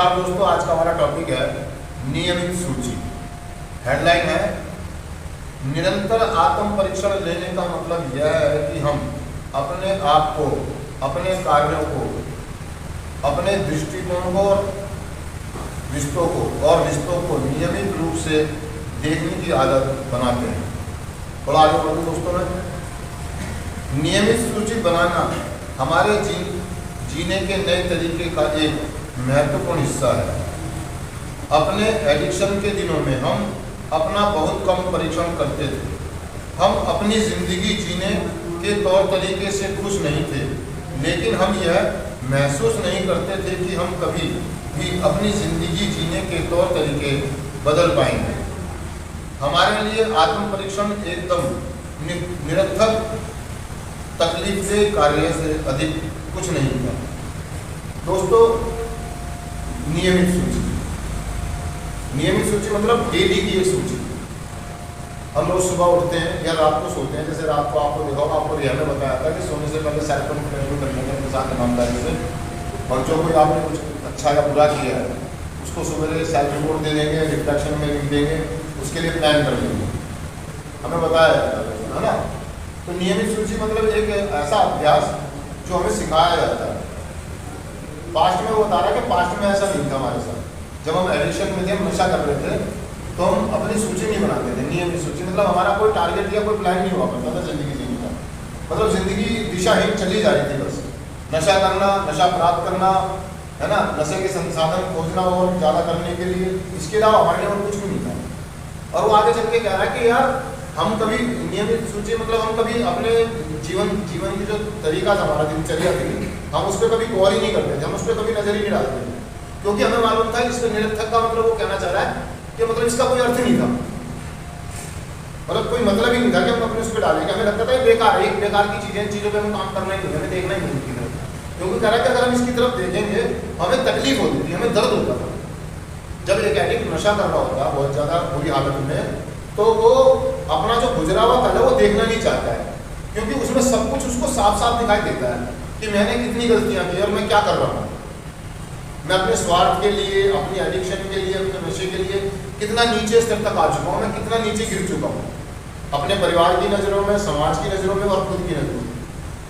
नमस्कार दोस्तों, आज का हमारा टॉपिक है नियमित सूची। हेडलाइन है निरंतर आत्म परीक्षण लेने का मतलब यह है कि हम अपने आप को, अपने कार्यों को, अपने दृष्टिकोण को और रिश्तों को नियमित रूप से देखने की आदत बनाते हैं। थोड़ा आगे बढ़ो दोस्तों। में नियमित सूची बनाना हमारे जीने के नए तरीके का एक महत्वपूर्ण हिस्सा है। अपने एडिक्शन के दिनों में हम अपना बहुत कम परीक्षण करते थे। हम अपनी ज़िंदगी जीने के तौर तरीके से खुश नहीं थे, लेकिन हम यह महसूस नहीं करते थे कि हम कभी भी अपनी ज़िंदगी जीने के तौर तरीके बदल पाएंगे। हमारे लिए आत्म परीक्षण एकदम निरर्थक तकलीफदेह कार्य से अधिक कुछ नहीं था। दोस्तों, नियमित सूची मतलब डेली की एक सूची। हम रोज सुबह उठते हैं या रात को सोते हैं। जैसे रात को आपको देखो, आपको रिया ने बताया था कि सोने से पहले सेल्फ कॉन्फिडेंस करने का इंसान ईमानदारी से, और जो कोई आपने कुछ अच्छा या बुरा किया है उसको सुबह सेल्फ रिपोर्ट दे देंगे, रिफ्लेक्शन में लिख देंगे, उसके लिए प्लान कर लेंगे। हमें बताया है ना। तो नियमित सूची मतलब एक ऐसा अभ्यास जो हमें सिखाया जाता है। पास्ट में वो बता रहा है कि पास्ट में ऐसा नहीं था हमारे साथ। जब हम एडिक्शन में थे, हम नशा कर रहे थे, तो हम अपनी सूची नहीं बनाते थे। नियमित सूची मतलब हमारा कोई टारगेट या कोई प्लान नहीं हुआ करता था जिंदगी जीने का। मतलब जिंदगी दिशाहीन चली जा रही थी। बस नशा करना, नशा प्राप्त करना, है ना, नशे के संसाधन खोजना और ज़्यादा करने के लिए, इसके अलावा हमारे लिए और कुछ भी नहीं था। और वो आगे चल के कह रहा है कि यार हम कभी नियमित सूची मतलब हम कभी अपने जीवन की जो तरीका था, हमारा दिनचर्या थी, हम उस पर कभी गौर ही नहीं करते थे, हम उस पर कभी नजर ही नहीं डालते थे, क्योंकि हमें मालूम था इसका निरर्थक का मतलब वो कहना चाह रहा है कि मतलब इसका कोई अर्थ नहीं था। मतलब कोई मतलब ही नहीं था कि हम अपने उस पर डालेंगे। हमें लगता था ये बेकार है, एक बेकार की चीज़ों पर हमें काम करना ही नहीं, हमें देखना ही नहीं की तरफ। क्योंकि कह रहा है कि अगर हम इसकी तरफ देखेंगे हमें तकलीफ होती थी, हमें दर्द होता था। जब एक एडिक्ट नशा कर रहा होता बहुत ज़्यादा बुरी हालत में, तो वो अपना जो गुजरा हुआ कल है वो देखना नहीं चाहता है, क्योंकि उसमें सब कुछ उसको साफ साफ दिखाई देता है कि मैंने कितनी गलतियां की और मैं क्या कर रहा हूँ। मैं अपने स्वार्थ के लिए, अपनी एडिक्शन के लिए, अपने नशे के लिए कितना नीचे स्तर तक आ चुका हूँ, मैं कितना नीचे गिर चुका हूँ अपने परिवार की नज़रों में, समाज की नज़रों में और खुद की नज़रों में।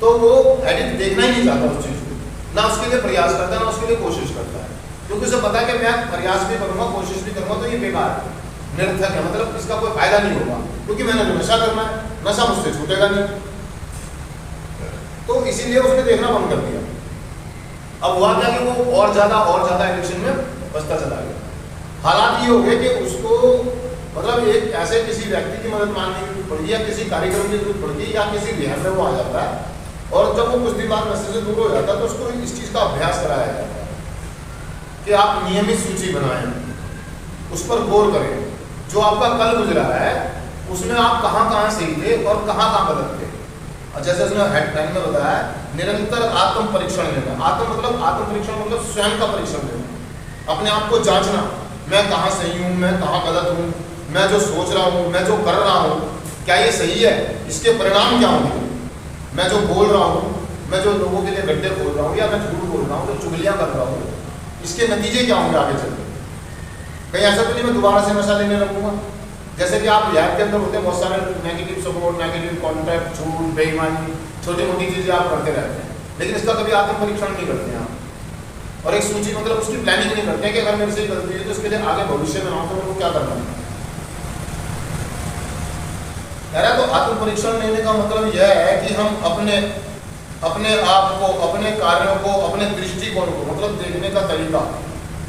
तो वो एडिक्ट देखना ही नहीं चाहता उस चीज़ को, ना उसके लिए प्रयास करता है, ना उसके लिए कोशिश करता है, क्योंकि उसे पता है कि मैं प्रयास भी करूँगा, कोशिश भी करूँगा तो ये बेकार है, निरर्थक है, मतलब इसका कोई फायदा नहीं होगा, क्योंकि मैंने जो नशा करना है, नशा मुझसे छूटेगा नहीं। तो इसीलिए उसने देखना बंद कर दिया। अब हुआ क्या कि वो और ज्यादा एडिक्शन में फंसता चला गया। हालात ये हो गए कि उसको मतलब एक ऐसे किसी व्यक्ति की मदद मांगने की जरूरत पड़ती है, या किसी कार्यक्रम की जरूरत पड़ती है, या किसी रिहर्सल में वो आ जाता है, और जब वो कुछ दिन बाद नशे से दूर हो जाता है तो उसको इस चीज का अभ्यास कराया जाता है कि आप नियमित सूची बनाएं, उस पर गौर करें। जो आपका कल गुजरा है उसमें आप कहाँ सही थे और कहाँ गलत थे। और जैसे उसने हेडलाइन में बताया, निरंतर आत्म परीक्षण लेना। आत्म परीक्षण मतलब स्वयं का परीक्षण लेना, अपने आप को जांचना, मैं कहाँ सही हूँ, मैं कहाँ गलत हूँ, मैं जो सोच रहा हूँ, मैं जो कर रहा हूँ, क्या ये सही है, इसके परिणाम क्या होंगे, मैं जो बोल रहा हूँ, मैं जो लोगों के लिए गड्ढे खोल रहा हूँ या मैं झूठ बोल रहा हूँ, जो चुगलियाँ कर रहा हूँ, इसके नतीजे क्या होंगे आगे चलकर। कहीं ऐसा तो नहीं मैं दोबारा से नशा लेने लगूंगा। जैसे कि आप लैब के अंदर होते हैं, बहुत सारे नेगेटिव सपोर्ट, नेगेटिव कॉन्टैक्ट, झूठ, बेईमानी, छोटी मोटी चीज़ें आप करते रहते हैं, लेकिन इसका कभी आत्म परीक्षण नहीं करते हैं आप। और एक सूची मतलब उसकी प्लानिंग नहीं करते हैं कि अगर मेरे से गलती है तो इसके लिए आगे भविष्य में आऊँ तो मेरे को क्या करना है। तो आत्म परीक्षण लेने का मतलब यह है कि हम अपने आप को, अपने कार्यों को, अपने दृष्टिकोण को, मतलब देखने का तरीका,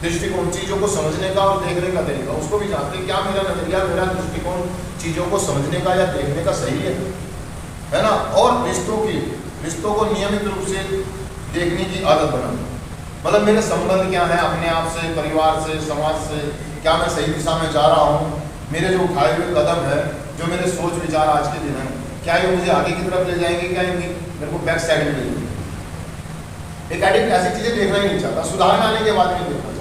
दृष्टिकोण, चीज़ों को समझने का और देखने का तरीका, उसको भी जानते हैं। क्या मेरा नजरिया, मेरा दृष्टिकोण चीज़ों को समझने का या देखने का सही है ना। और रिश्तों को नियमित रूप से देखने की आदत बनाना, मतलब मेरे संबंध क्या है अपने आप से, परिवार से, समाज से, क्या मैं सही दिशा में जा रहा हूँ, मेरे जो उठाए हुए कदम है, जो मेरे सोच विचार आज के दिन है, क्या ये मुझे आगे की तरफ ले जाएंगे, क्या ये मेरे को बैक साइड में ले जाएंगे। एक एडिक्ट ऐसी चीज़ें देखना ही नहीं चाहता, सुधार में आने के बाद नहीं देखना चाहता,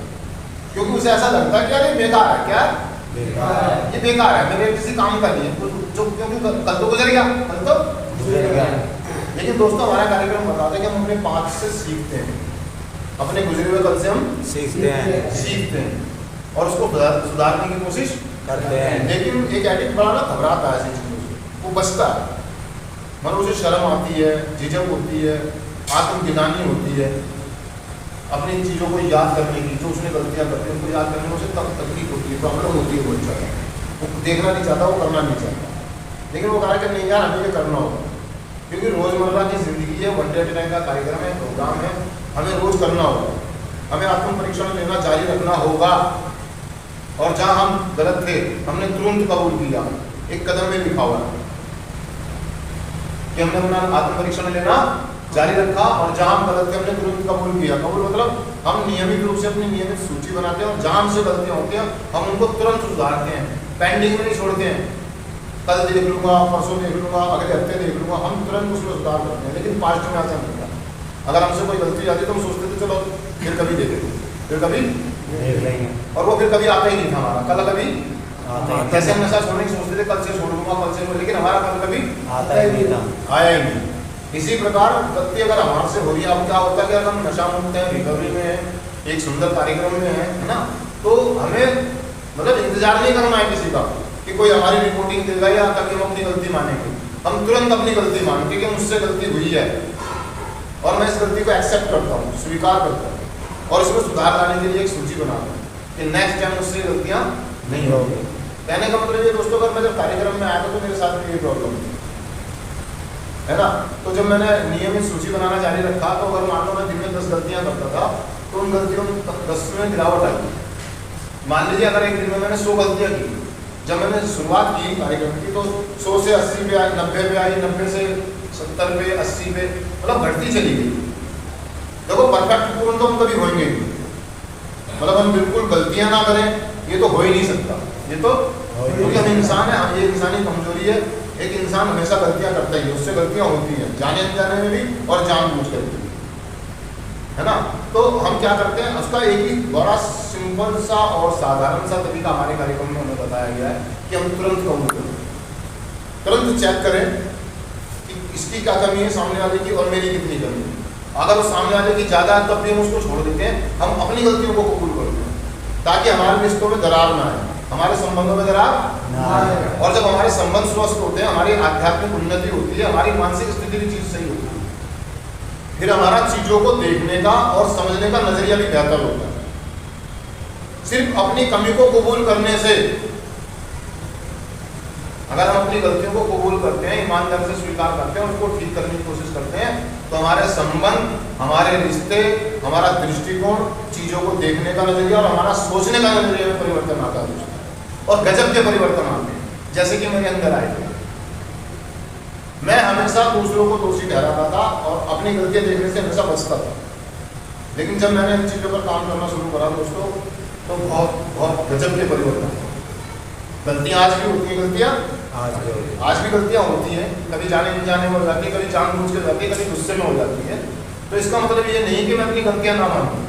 क्योंकि उसे ऐसा लगता है कि यार ये बेकार है, क्या ये बेकार है, मेरे किसी काम का नहीं है, जो क्योंकि कल तो गुजर गया, कल तो गुजर गया। लेकिन दोस्तों, हमारा कार्यक्रम बताता है कि हम अपने पास्ट से सीखते हैं। अपने गुजरे हुए कल से हम सीखते हैं और उसको सुधारने की कोशिश करते हैं। लेकिन एक एडिक्ट बड़ा ना घबराता है ऐसी चीज़ों से, वो बचता है, मतलब उसे शर्म आती है, झिझक होती है, आत्मगिलानी होती है अपनी चीज़ों को याद करने की, जो उसने गलतियाँ करती है उनको याद करने में उसे तकलीफ होती है, प्रॉब्लम होती है, बहुत ज़्यादा वो देखना नहीं चाहता, वो करना नहीं चाहता, लेकिन वो कहा कि नहीं यार हमें ये करना होगा, क्योंकि रोज़मर्रा की ज़िंदगी है, वन डे टाइम का कार्यक्रम है, प्रोग्राम है, हमें रोज़ करना होगा, हमें आत्म परीक्षण लेना जारी रखना होगा। और जहाँ हम गलत थे हमने तुरंत कबूल किया, एक कदम में लिखा हुआ है कि हमने अपना आत्म परीक्षण लेना जारी रखा, और जहाँ हम गलत थे हमने तुरंत कबूल किया। कबूल मतलब हम नियमित रूप से अपनी नियमित सूची बनाते हैं और जहाँ हमसे गलतियाँ होती हैं हम उनको तुरंत सुधारते हैं, पेंडिंग में नहीं छोड़ते हैं, कल देख लूँगा, परसों देख लूँगा, अगले हफ्ते देख लूँगा, हम तुरंत उसमें सुधार करते हैं। लेकिन पास्ट में ऐसा नहीं होता, अगर हमसे कोई गलती आती तो हम सोचते थे चलो फिर कभी देखेंगे, फिर कभी देख लेंगे, और वो फिर कभी आता ही नहीं था हमारा, कल कभी जैसे हम नशा छोड़ने की सोचते थे कल से छोड़ दूंगा, कल से, लेकिन हमारा कल कभी आता ही नहीं था, आया ही नहीं। इसी प्रकार गलती अगर हमारे से हो रही है, अब क्या होता है कि अगर हम नशा मुक्त हैं, रिकवरी में हैं, एक सुंदर कार्यक्रम में है ना, तो हमें मतलब इंतजार नहीं करना है किसी का कि कोई हमारी रिपोर्टिंग देगा या ताकि हम अपनी गलती मानेंगे, हम तुरंत अपनी गलती मानेंगे कि मुझसे गलती हुई है और मैं इस गलती को एक्सेप्ट करता हूँ, स्वीकार करता हूँ, और इसमें सुधार लाने के लिए एक सूची बनाता हूँ कि नेक्स्ट टाइम मुझसे गलतियाँ नहीं होगी। कहने का मतलब ये दोस्तों, अगर मैं जब कार्यक्रम में आया था तो मेरे साथ भी ये प्रॉब्लम थी, है ना, तो जब मैंने नियमित सूची बनाना जारी रखा तो अगर मान लो मैं दिन में 10 गलतियाँ करता था तो उन गलतियों में 10 में गिरावट आई। मान लीजिए अगर एक दिन में मैंने 100 गलतियाँ की, जब मैंने शुरुआत की कार्यक्रम की तो 100 से 80 पे आई, 90 पे आई, 90 से 70 पे, 80 पे, मतलब घटती चली गई। देखो परफेक्ट पूर्ण तो हम कभी होंगे नहीं, मतलब हम बिल्कुल गलतियां ना करें ये तो हो ही नहीं सकता, ये तो क्योंकि हम इंसान है, ये इंसानी कमजोरी है, एक इंसान हमेशा गलतियां करता ही है, उससे गलतियां होती हैं जाने अनजाने में भी और जानबूझ कर भी, है ना। तो हम क्या करते हैं, उसका एक ही बड़ा सिंपल सा और साधारण सा तरीका हमारे कार्यक्रम में हमें बताया गया है कि हम तुरंत कबूल करें, तुरंत चेक करें कि इसकी क्या कमी है सामने वाले की और मेरी कितनी कमी है। अगर वो सामने वाले की ज़्यादा है तब भी हम उसको छोड़ देते हैं, हम अपनी गलतियों को कबूल करते हैं ताकि हमारे रिश्तों में दरार ना आए, हमारे संबंधों में दरार ना आए। और जब हमारे संबंध स्वस्थ होते हैं, हमारी आध्यात्मिक उन्नति होती है, हमारी मानसिक स्थिति भी चीज सही होती है, फिर हमारा चीजों को देखने का और समझने का नजरिया भी बेहतर होता है। सिर्फ अपनी कमी को कबूल करने से, अगर हम अपनी गलतियों को कबूल करते हैं, ईमानदारी से स्वीकार करते हैं, उसको ठीक करने की कोशिश करते हैं, तो हमारे संबंध, हमारे रिश्ते, हमारा दृष्टिकोण, चीजों को देखने का नजरिया और हमारा सोचने का नजरिया में परिवर्तन आता है और गजब के परिवर्तन आते हैं। जैसे कि मेरे अंदर आए थे, मैं हमेशा दूसरों को दोषी ठहराता था और अपनी गलतियां देखने से हमेशा बचता था, लेकिन जब मैंने इन चीज़ों पर काम करना शुरू करा दोस्तों, तो बहुत बहुत गजब के परिवर्तन। गलतियाँ आज भी होती हैं, गलतियाँ आज भी गलतियाँ होती हैं, कभी जाने अनजाने में हो जाती है, कभी जानबूझ के जाती है, कभी गुस्से में हो जाती है। तो इसका मतलब ये नहीं कि मैं अपनी गलतियाँ ना मानूं,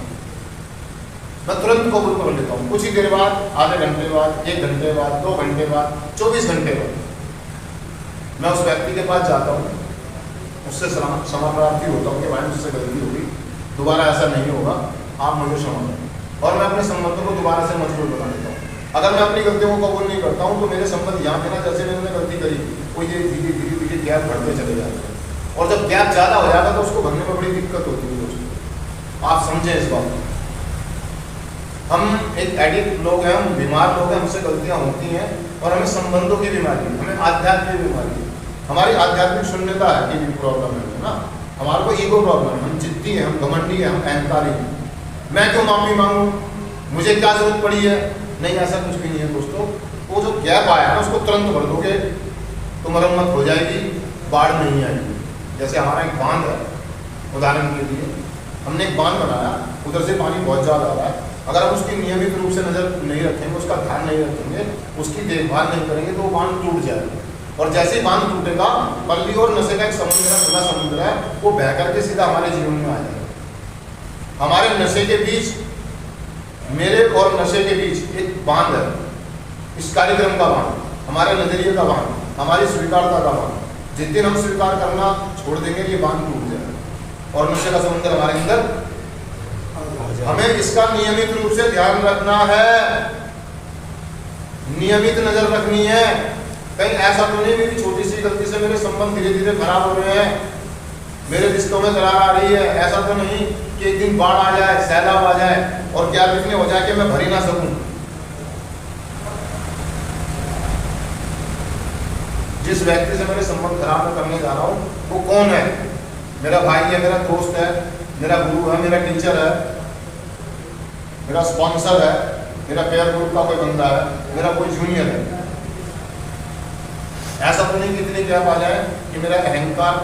मैं तुरंत कबूल कर लेता हूँ। कुछ ही देर बाद, आधे घंटे बाद, 1 घंटे बाद, 2 घंटे बाद, 24 घंटे बाद मैं उस व्यक्ति के पास जाता हूँ, उससे क्षमा प्रार्थी होता हूँ कि भाई मुझसे गलती होगी, दोबारा ऐसा नहीं होगा, आप मुझे क्षमा करें, और मैं अपने संबंधों को दोबारा से मजबूत बना लेता हूँ। अगर मैं अपनी गलतियों को कबूल नहीं करता हूँ तो मेरे संबंध यहाँ पे ना, जैसे मैंने गलती करी वो ये धीरे धीरे धीरे गैप बढ़ते चले जाते हैं, और जब गैप ज़्यादा हो जाता है तो उसको भरने में बड़ी दिक्कत होती है दोस्तों। आप समझें इस बात को, हम एक एडिक्ट लोग हैं, हम बीमार लोग हैं, हमसे गलतियाँ होती हैं और हमें संबंधों की बीमारी, हमें आध्यात्मिक बीमारी, हमारी आध्यात्मिक शून्यता है कि प्रॉब्लम है ना, हमारे को ईगो प्रॉब्लम है, हम जिद्दी हैं, हम घमंडी हैं, हम अहंकारी हैं। मैं क्यों माफी मांगूं, मुझे क्या जरूरत पड़ी है? नहीं, ऐसा कुछ भी नहीं है दोस्तों। वो जो गैप आया है ना उसको तुरंत भर दोगे तो मरम्मत हो जाएगी, बाढ़ नहीं आएगी। जैसे हमारा एक बांध है, उदाहरण के लिए हमने एक बांध बनाया, उधर से पानी बहुत ज़्यादा आ रहा है, अगर हम उसकी नियमित रूप से नज़र नहीं रखेंगे, उसका ध्यान नहीं रखेंगे, उसकी देखभाल नहीं करेंगे तो वो बांध टूट जाएगा। और जैसे ही बांध टूटेगा, पल्ली और नशे का एक समुद्र है, खुला समुद्र है, वो बह करके सीधा हमारे जीवन में आ जाएगा। हमारे नशे के बीच, मेरे और नशे के बीच एक बांध है, इस कार्यक्रम का बांध, हमारे नजरिए का बांध, हमारी स्वीकारता का बांध। जिस दिन हम स्वीकार करना छोड़ देंगे, ये बांध टूट जाएगा और नशे का समुद्र हमारे अंदर हमें इसका नियमित रूप से ध्यान रखना है, नियमित नजर रखनी है। कहीं ऐसा तो नहीं मेरी छोटी सी गलती से मेरे संबंध धीरे धीरे खराब हो रहे हैं, मेरे रिश्तों में दरार आ रही है। ऐसा तो नहीं कि एक दिन बाढ़ आ जाए, सैलाब आ जाए और क्या इतने हो जाए कि मैं भर ही ना सकूं। जिस व्यक्ति से मेरे संबंध खराब मैं करने जा रहा हूँ वो कौन है? मेरा भाई है, मेरा दोस्त है, मेरा गुरु है, मेरा टीचर है, मेरा स्पॉन्सर है, मेरा पेयर ग्रुप का कोई बंदा है, मेरा कोई जूनियर है। ऐसा तो नहीं कि इतनी गैप आ जाए कि मेरा अहंकार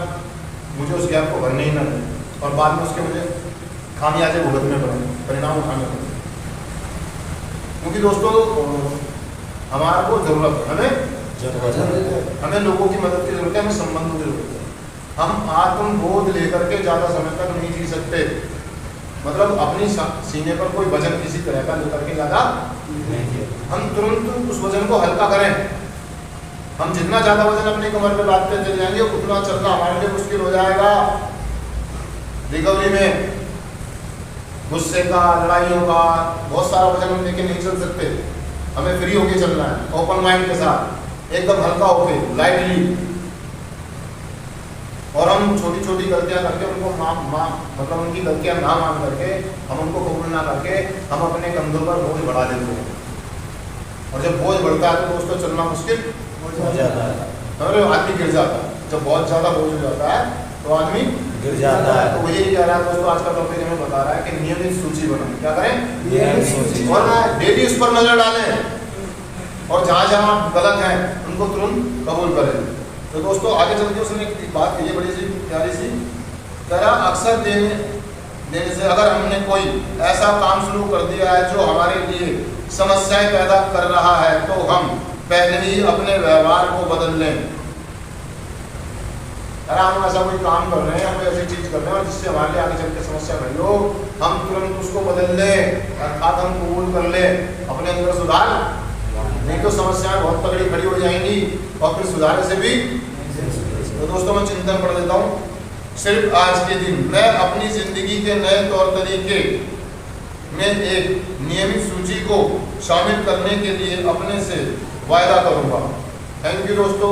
मुझे उस गैप को भरने ही ना दे और बाद में उसके मुझे खामियाजे भुगतने पड़े, परिणाम उठाने पड़े। क्योंकि दोस्तों हमारे को जरूरत है, हमें लोगों की मदद की जरूरत है, हमें संबंधों की जरूरत है। हम आत्मबोध लेकर के ज़्यादा समय तक नहीं जी सकते। मतलब अपनी सीने पर कोई वजन किसी तरह का लेकर के ज़्यादा हम तुरंत उस वजन को हल्का करें। हम जितना ज़्यादा वजन अपनी कमर पे लादते चले जाएंगे उतना चलना हमारे लिए मुश्किल हो जाएगा। रिकवरी में गुस्से का, लड़ाइयों का बहुत सारा वजन हम लेके नहीं चल सकते। हमें फ्री होके चलना है, ओपन माइंड के साथ, एकदम हल्का होके, लाइटली। और हम छोटी छोटी गलतियां करके उनको मतलब उनकी गलतियां ना मान करके, हम उनको कबूल ना करके हम अपने कंधों पर बोझ बढ़ा देते हैं। और जब बोझ बढ़ता है तो दोस्तों चलना मुश्किल हो जाता है, आदमी गिर जाता है। जब बहुत ज्यादा बोझ हो जाता है तो आदमी गिर जाता है। तो वही कह रहा है दोस्तों, आज का टॉपिक हमें बता रहा है कि नियमित सूची बनाएं। क्या करें? नियमित सूची। और डेली उस पर नजर डालें और जहाँ जहाँ गलत है उनको तुरंत कबूल करें। तो दोस्तों आगे चल के उसने एक बात कही है बड़ी सी प्यारी सी, करा अक्सर देने से अगर हमने कोई ऐसा काम शुरू कर दिया है जो हमारे लिए समस्याएं पैदा कर रहा है तो हम पहले ही अपने व्यवहार को बदल लें। अगर हम ऐसा कोई काम कर रहे हैं, हम ऐसी चीज कर रहे हैं और जिससे हमारे लिए आगे चल के समस्या बनी हो, हम तुरंत उसको बदल लें, अर्थात हम कबूल कर लें, अपने अंदर सुधार। नहीं तो समस्याएं बहुत तगड़ी खड़ी हो जाएंगी और फिर सुधारने से भी। तो दोस्तों मैं चिंतन पढ़ देता हूँ। सिर्फ आज के दिन मैं अपनी जिंदगी के नए तौर तरीके में एक नियमित सूची को शामिल करने के लिए अपने से वायदा करूंगा। थैंक यू दोस्तों।